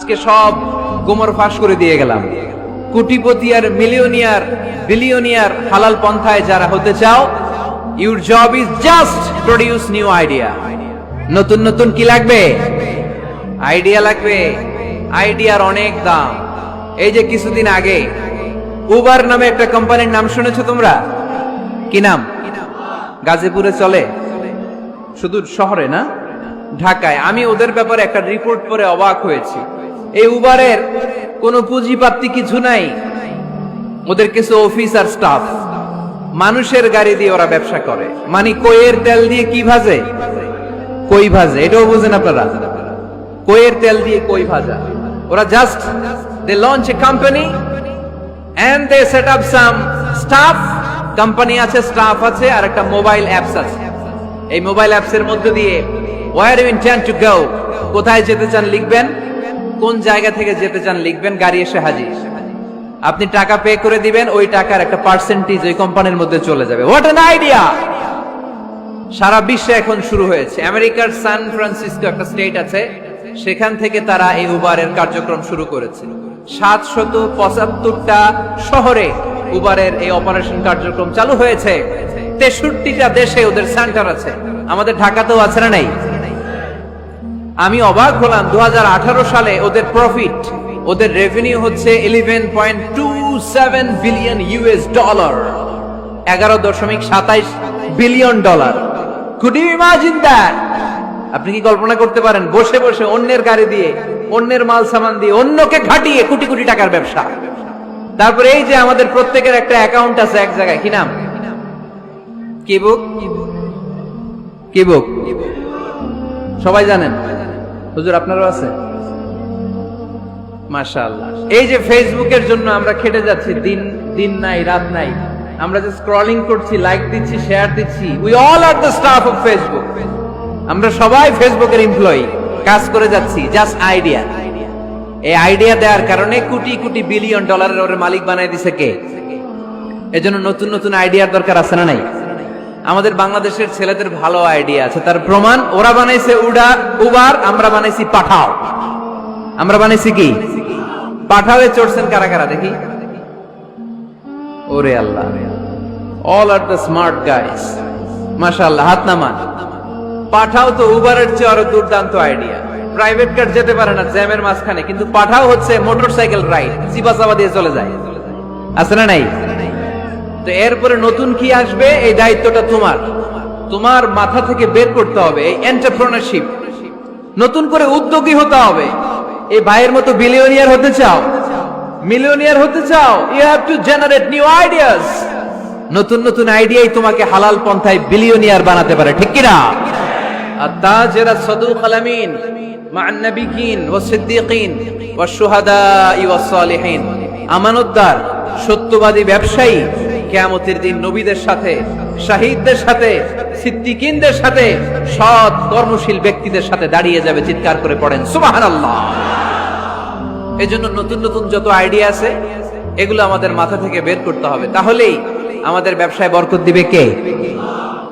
আজকে সব গোমর ফাঁস করে দিয়ে গেলাম। কোটিপতি আর মিলিয়নিয়ার বিলিয়নিয়ার হালাল পন্থায় যারা হতে চাও, your job is just produce new idea. নতুন নতুন কি লাগবে? আইডিয়া লাগবে। আইডিয়ার অনেক দাম। এই যে কিছুদিন আগে উবার নামে একটা কোম্পানির নাম শুনেছো তোমরা? কি নাম? গাজীপুরে চলে, শুধু শহরে না, ঢাকায়। আমি ওদের ব্যাপারে একটা রিপোর্ট পড়ে অবাক হয়েছি। এই উবারের কোনো পুঁজিপাতি কিছু নাই, ওদের কিছু অফিস আর স্টাফ। মানুষের গাড়ি দিয়ে ওরা ব্যবসা করে। মানে কইয়ের তেল দিয়ে কি ভাজে? কই ভাজে। এটাও বুঝেন আপনারা? কইয়ের তেল দিয়ে কই ভাজা। ওরা just they launch a company and they set up some staff. Company আছে, স্টাফ আছে, আর একটা মোবাইল অ্যাপস আছে। এই মোবাইল অ্যাপস এর মধ্যে দিয়ে where you intend to go, কোথায় যেতে চান লিখবেন, কোন জায়গা থেকে যেতে চান লিখবেন, গাড়ি এসে হাজির। আপনি টাকা পে করে দিবেন, ওই টাকার একটা পার্সেন্টেজ ওই কোম্পানির মধ্যে চলে যাবে। What an idea! সারা বিশ্বে এখন শুরু হয়েছে। আমেরিকার সান ফ্রান্সিসকো একটা স্টেট আছে, সেখান থেকে তারা এই উবারের কার্যক্রম শুরু করেছে। 775টা শহরে উবারের এই অপারেশন কার্যক্রম চালু হয়েছে। 63টা দেশে ওদের সেন্টার আছে। আমাদের ঢাকাতেও আছে না নাই? আমি অবাক হলাম, 2018 সালে ওদের প্রফিট, ওদের রেভিনিউ হচ্ছে 11.27 billion US dollar, 11.27 billion dollar. Could you imagine that? আপনি কি কল্পনা করতে পারেন? বসে বসে অন্যের গাড়ি দিয়ে, অন্যের মাল সামান দিয়ে, অন্যকে খাটিয়ে কোটি কোটি টাকার ব্যবসা। তারপরে এই যে আমাদের প্রত্যেকের একটা অ্যাকাউন্ট আছে এক জায়গায়, কি নাম? কি বুক? কি বুক? সবাই জানেন? হুজুর আপনারও আছে? মাশাআল্লাহ। এই যে ফেসবুকের জন্য আমরা খেটে যাচ্ছি, দিন নাই রাত নাই, আমরা যে স্ক্রলিং করছি, লাইক দিচ্ছি, শেয়ার দিচ্ছি, we all are the staff of Facebook. আমরা সবাই ফেসবুকের এমপ্লয়ি, কাজ করে যাচ্ছি। Just idea. এই আইডিয়া দেওয়ার কারণে কোটি কোটি বিলিয়ন ডলারের ওর মালিক বানাই দিছে কে? এজন্য নতুন নতুন আইডিয়ার দরকার আছে না নাই? আমাদের বাংলাদেশের ছেলেদের ভালো আইডিয়া আছে, তার প্রমাণ ওরা বানাইছে উবার, আমরা বানাইছি পাঠাও। আমরা বানাইছি কি? পাঠাওয়ে চড়ছেন কারা কারা দেখি? ওরে আল্লাহ, all are the smart guys. মাশাআল্লাহ, হাত নামান। পাঠাও তো উবারের চেয়ে আরো দুর্দান্ত আইডিয়া। প্রাইভেট কার যেতে পারে না জ্যামের মাঝখানে, কিন্তু পাঠাও হচ্ছে মোটরসাইকেল রাইড, চিপাচাপা দিয়ে চলে যায়। আছে না নাই? তো এরপরে নতুন কি আসবে, এই দায়িত্বটা তোমার। তোমার মাথা থেকে বের করতে হবে এই এন্টারপ্রেনারশিপ। নতুন করে উদ্যোগী হতে হবে। এই ভাইয়ের মতো বিলিয়নিয়ার হতে চাও, মিলিয়নিয়ার হতে চাও, you have to generate new ideas. নতুন নতুন আইডিয়াই তোমাকে হালাল পন্থায় বিলিয়নিয়ার বানাতে পারে, ঠিক কি না? আত-তাজির আস-সাদুক আল-আমিন মা'আন নাবিয়্যিন ওয়াস-সিদ্দীকিন ওয়াশ-শুহাদা'i ওয়াস-সালিহিন। আমানতদার, সত্যবাদী ব্যবসায়ী কিয়ামতের দিন নবীদের সাথে, শহীদদের সাথে, সিদ্দীকিনদের সাথে, সৎ কর্মশীল ব্যক্তিদের সাথে দাঁড়িয়ে যাবে। চিৎকার করে পড়েন সুবহানাল্লাহ। এজন্য নতুন নতুন যত আইডিয়া আছে, এগুলো আমাদের মাথা থেকে বের করতে হবে। তাহলেই আমাদের ব্যবসায় বরকত দিবে কে?